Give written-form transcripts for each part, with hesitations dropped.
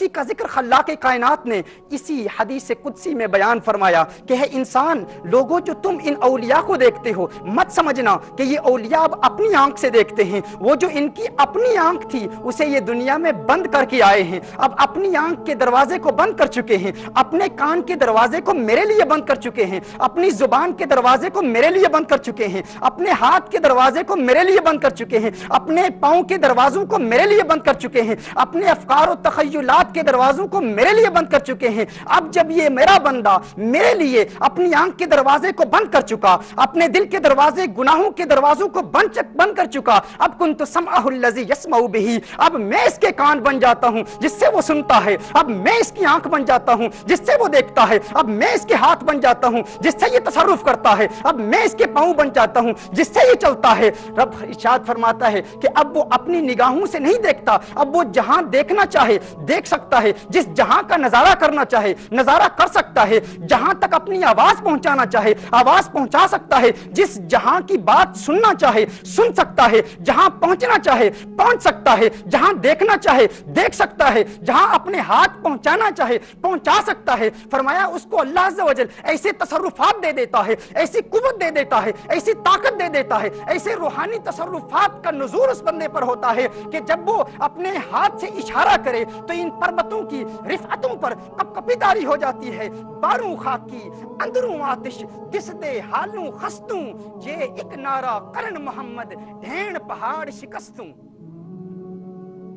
اسی کا ذکر خلاق کائنات نے اسی حدیث قدسی میں بیان فرمایا کہ ہے انسان لوگوں جو تم ان اولیاء کو دیکھتے ہو مت سمجھنا کہ یہ اولیاء اب اپنی آنکھ سے دیکھتے ہیں، وہ جو ان کی اپنی آنکھ تھی اسے یہ دنیا میں بند کر کے آئے ہیں، اب اپنی آنکھ کے دروازے کو بند کر چکے ہیں، اپنے کان کے دروازے کو میرے لیے بند کر چکے ہیں، اپنی زبان کے دروازے کو میرے لیے بند کر چکے ہیں، اپنے ہاتھ کے دروازے کو میرے لیے بند کر چکے ہیں، اپنے پاؤں کے دروازوں کو میرے لیے بند کر چکے ہیں، اپنے افکار و تخیلات کے دروازوں کو میرے لیے بند کر چکے ہیں۔ اب جب یہ میرا بندہ میرے لیے اپنی آنکھ کے دروازے کو بند کر چکا، اپنے دل کے دروازے گناہوں کے دروازوں کو بند کر چکا، اب کنت سمعہ الذی یسمع بہ، اب میں اس کے کان بن جاتا ہوں جس سے وہ سنتا ہے، اب میں اس کی آنکھ بن جاتا ہوں جس سے وہ دیکھتا ہے، اب میں اس کے ہاتھ بن جاتا ہوں جس سے یہ تصرف کرتا ہے، اب میں اس کے پاؤں بن جاتا ہوں جس سے یہ چلتا ہے۔ رب ارشاد فرماتا ہے کہ اب وہ اپنی نگاہوں سے نہیں دیکھتا، اب وہ جہاں دیکھنا چاہے دیکھ سکتا ہے، جس جہاں کا نظارہ کرنا چاہے نظارہ کر سکتا ہے، جہاں تک اپنی آواز پہنچانا چاہے آواز پہنچا سکتا ہے، جس جہاں کی بات سننا چاہے سن سکتا ہے، جہاں پہنچنا چاہے پہنچ سکتا ہے، جہاں دیکھنا چاہے دیکھ سکتا ہے، جہاں اپنے ہاتھ پہنچانا چاہے پہنچا سکتا ہے۔ فرمایا اس کو اللہ عز و جل ایسے تصرفات دے دیتا ہے، ایسی قوت دے دیتا ہے، ایسی طاقت دے دیتا ہے، ایسے روحانی تصرفات کا نزول اس بندے پر ہوتا ہے کہ جب وہ اپنے ہاتھ سے اشارہ کرے تو ان پربتوں کی رفعتوں پر کپ کپی داری ہو جاتی ہے۔ باروں خاکی اندروں آتش دس دے حالوں خستوں، یہ ایک نعرہ کرن محمد ڈھین پہاڑ شکستوں۔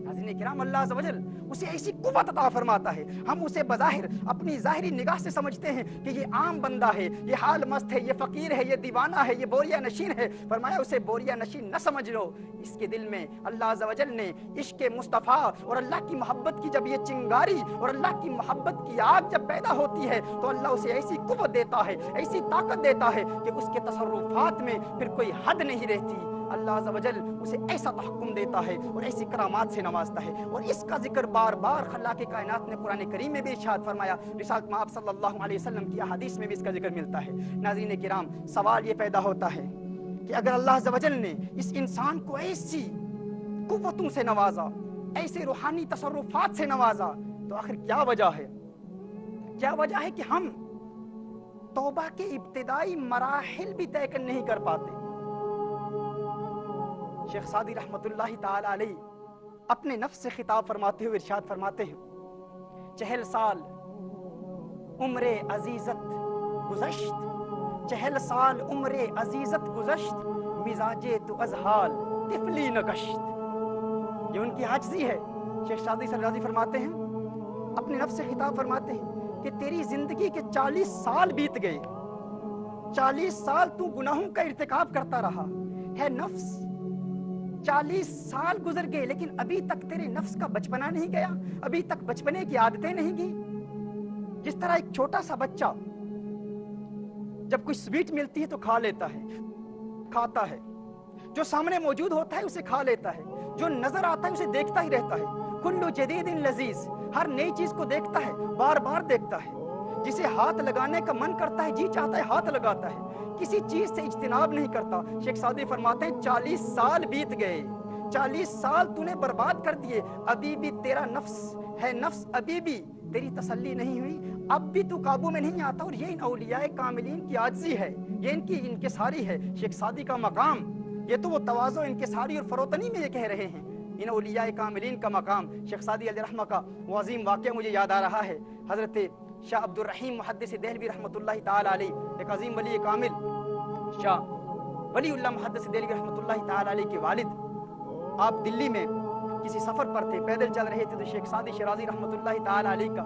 ناظرین کرام، اللہ عز و جل اسے ایسی قوت عطا فرماتا ہے، ہم اسے بظاہر اپنی ظاہری نگاہ سے سمجھتے ہیں کہ یہ عام بندہ ہے، یہ حال مست ہے، یہ فقیر ہے، یہ دیوانہ ہے، یہ بوریا نشین ہے۔ فرمایا اسے بوریا نشین نہ سمجھ لو، اس کے دل میں اللہ عز و جل نے عشق مصطفیٰ اور اللہ کی محبت کی جب یہ چنگاری اور اللہ کی محبت کی آگ جب پیدا ہوتی ہے تو اللہ اسے ایسی قوت دیتا ہے، ایسی طاقت دیتا ہے کہ اس کے تصرفات میں پھر کوئی حد نہیں رہتی۔ اللہ عز و جل اسے ایسا تحکم دیتا ہے اور ایسی کرامات سے نوازتا ہے، اور اس کا ذکر بار بار خلاق کائنات نے قرآن کریم میں بھی ارشاد فرمایا، رسالت مآب صلی اللہ علیہ وسلم کی احادیث میں بھی اس کا ذکر ملتا ہے۔ ناظرین کرام، سوال یہ پیدا ہوتا ہے کہ اگر اللہ عز و جل نے اس انسان کو ایسی قوتوں سے نوازا، ایسے روحانی تصرفات سے نوازا، تو آخر کیا وجہ ہے؟ کیا وجہ ہے کہ ہم توبہ کے ابتدائی مراحل بھی طے نہیں کر پاتے؟ شیخ سعدی رحمت اللہ تعالی علیہ اپنے نفس سے خطاب فرماتے ہوئے ارشاد فرماتے ہیں، 40 سال عمر عزیزت گزشت، 40 سال عمر عزیزت گزشت، مزاج تو از حال طفلی نگشت۔ یہ ان کی عاجزی ہے۔ شیخ سعدی سرازی فرماتے ہیں، اپنے نفس سے خطاب فرماتے ہیں کہ تیری زندگی کے 40 سال بیت گئے، 40 سال تو گناہوں کا ارتکاب کرتا رہا ہے نفس، 40 سال گزر گئے لیکن ابھی تک تیرے نفس کا بچپنا نہیں گیا، ابھی تک بچپنے کی عادتیں نہیں گئی۔ جس طرح ایک چھوٹا سا بچہ جب کوئی سویٹ ملتی ہے تو کھا لیتا ہے، کھاتا ہے، جو سامنے موجود ہوتا ہے اسے کھا لیتا ہے، جو نظر آتا ہے اسے دیکھتا ہی رہتا ہے۔ کل جدید لذیذ، ہر نئی چیز کو دیکھتا ہے، بار بار دیکھتا ہے، جسے ہاتھ لگانے کا من کرتا ہے، جی چاہتا ہے ہاتھ لگاتا ہے، کسی چیز سے اجتناب نہیں کرتا۔ شیخ سعدی فرماتے ہیں 40 سال بیت گئے، 40 سال تو نے برباد کر دیے، ابھی بھی تیرا نفس ہے، نفس ابھی بھی تیری تسلی نہیں ہوئی، اب بھی تو قابو میں نہیں آتا۔ اور یہ ان اولیاء کاملین کی عاجزی ہے، یہ ان کی انکساری ہے۔ شیخ سعدی کا مقام، یہ تو وہ تواضع، انکساری اور فروتنی میں یہ کہہ رہے ہیں، ان اولیاء کاملین کا مقام۔ شیخ سعدی علیہ رحمہ کا وہ عظیم واقعہ مجھے یاد آ رہا ہے، حضرت شاہ عبد الرحیم محدث دہلوی رحمۃ اللہ تعالی علیہ، ایک عظیم ولی کامل شاہ ولی اللہ محدث دہلوی رحمۃ اللہ تعالی علیہ کے والد، آپ دلی میں کسی سفر پر تھے، پیدل چل رہے تھے، تو شیخ سعدی شرازی رحمۃ اللہ تعالی علیہ کا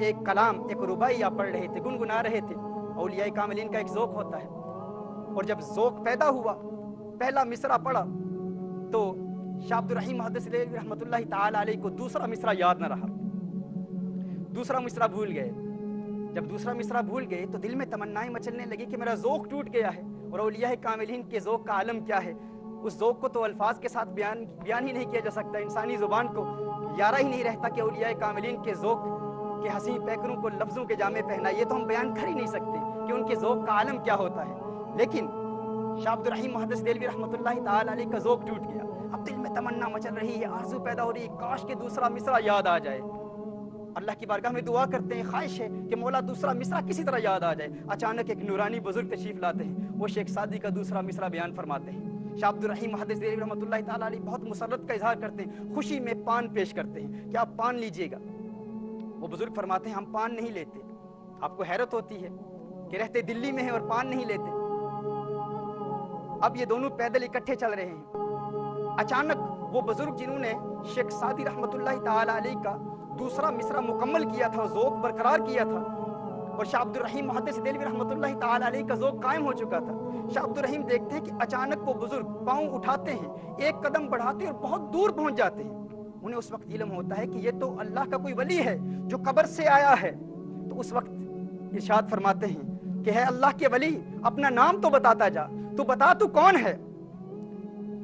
ایک کلام، ایک ربائی آپ پڑھ رہے تھے، گنگنا رہے تھے۔ اولیاء کاملین کا ایک ذوق ہوتا ہے، اور جب ذوق پیدا ہوا، پہلا مصرع پڑھا تو شاہ عبد الرحیم محدث دہلوی رحمۃ اللہ تعالی علیہ کو دوسرا مصرع یاد نہ رہا، دوسرا مصرع بھول گئے۔ جب دوسرا مصرع بھول گئے تو دل میں تمنائیں مچلنے لگی کہ میرا ذوق ٹوٹ گیا ہے، اور اولیاء کاملین کے ذوق کا عالم کیا ہے، اس ذوق کو تو الفاظ کے ساتھ بیان ہی نہیں کیا جا سکتا، انسانی زبان کو یارہ ہی نہیں رہتا کہ اولیاء کاملین کے ذوق کے حسین پیکروں کو لفظوں کے جامے پہنا، یہ تو ہم بیان کر ہی نہیں سکتے کہ ان کے ذوق کا عالم کیا ہوتا ہے۔ لیکن شاہ عبد الرحیم محدث دہلوی رحمۃ اللہ تعالی علیہ کا ذوق ٹوٹ گیا، اب دل میں تمنا مچل رہی ہے، آرزو پیدا ہو رہی ہے، کاش کہ دوسرا مصرع یاد آ جائے۔ اللہ کی بارگاہ میں دعا کرتے ہیں، خواہش ہے کہ مولا دوسرا مصرع کسی طرح یاد آ جائے. اچانک ایک نورانی بزرگ تشریف لاتے ہیں، وہ شیخ سعدی کا دوسرا مصرع بیان فرماتے ہیں. شاہ عبد الرحیم محدث دہلوی رحمۃ اللہ تعالیٰ علیہ بہت مسرت کا اظہار کرتے ہیں، خوشی میں پان پیش کرتے ہیں کہ آپ پان لیجئے گا. وہ بزرگ فرماتے ہیں ہم پان نہیں لیتے. آپ کو حیرت ہوتی ہے کہ رہتے دلی میں ہیں اور پان نہیں لیتے. اب یہ دونوں پیدل اکٹھے چل رہے ہیں. اچانک وہ بزرگ جنہوں نے شیخ سعدی رحمۃ اللہ تعالیٰ علیہ کا دوسرا مصرع مکمل کیا تھا، ذوق برقرار کیا تھا، اور شاہ عبد الرحیم محدث دہلوی رحمۃ اللہ تعالیٰ علیہ کا ذوق قائم ہو چکا تھا. شاہ عبد الرحیم دیکھتے ہیں کہ اچانک وہ بزرگ پاؤں اٹھاتے ہیں، ایک قدم بڑھاتے ہیں اور بہت دور پہنچ جاتے ہیں. انہیں اس وقت علم ہوتا ہے کہ یہ تو اللہ کا کوئی ولی ہے جو قبر سے آیا ہے. تو اس وقت ارشاد فرماتے ہیں کہ ہے اللہ کے ولی اپنا نام تو بتاتا جا، تو بتا تو کون ہے.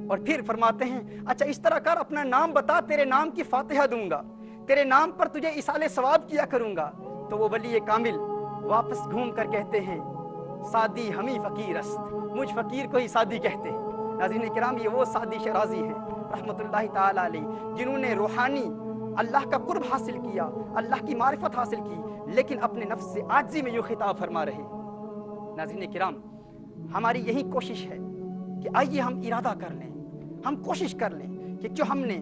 اور پھر فرماتے ہیں اچھا اس طرح کر، اپنا نام بتا، تیرے نام کی فاتحہ دوں گا، تیرے نام پر تجھے ایصال ثواب کیا کروں گا. تو وہ ولی کامل واپس گھوم کر کہتے ہیں سعدی ہمیں فقیر است، مجھ فقیر کو ہی سعدی کہتے ہیں. ناظرین کرام، یہ وہ سعدی شرازی ہیں رحمت اللہ تعالیٰ علیہ جنہوں نے روحانی اللہ کا قرب حاصل کیا، اللہ کی معرفت حاصل کی، لیکن اپنے نفس سے عاجزی میں یوں خطاب فرما رہے. ناظرین کرام، ہماری یہی کوشش ہے کہ آئیے ہم ارادہ کر لیں، ہم کوشش کر لیں کہ جو ہم نے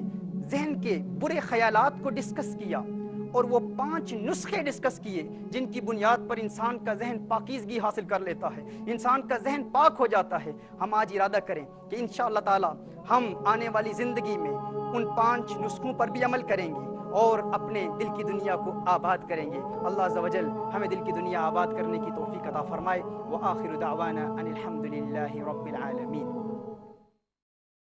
ذہن کے برے خیالات کو ڈسکس کیا اور وہ 5 نسخے ڈسکس کیے جن کی بنیاد پر انسان کا ذہن پاکیزگی حاصل کر لیتا ہے، انسان کا ذہن پاک ہو جاتا ہے، ہم آج ارادہ کریں کہ انشاءاللہ تعالی ہم آنے والی زندگی میں ان 5 نسخوں پر بھی عمل کریں گے اور اپنے دل کی دنیا کو آباد کریں گے. اللہ عز و جل ہمیں دل کی دنیا آباد کرنے کی توفیق عطا فرمائے. وآخر دعوانا ان الحمد للہ رب العالمین.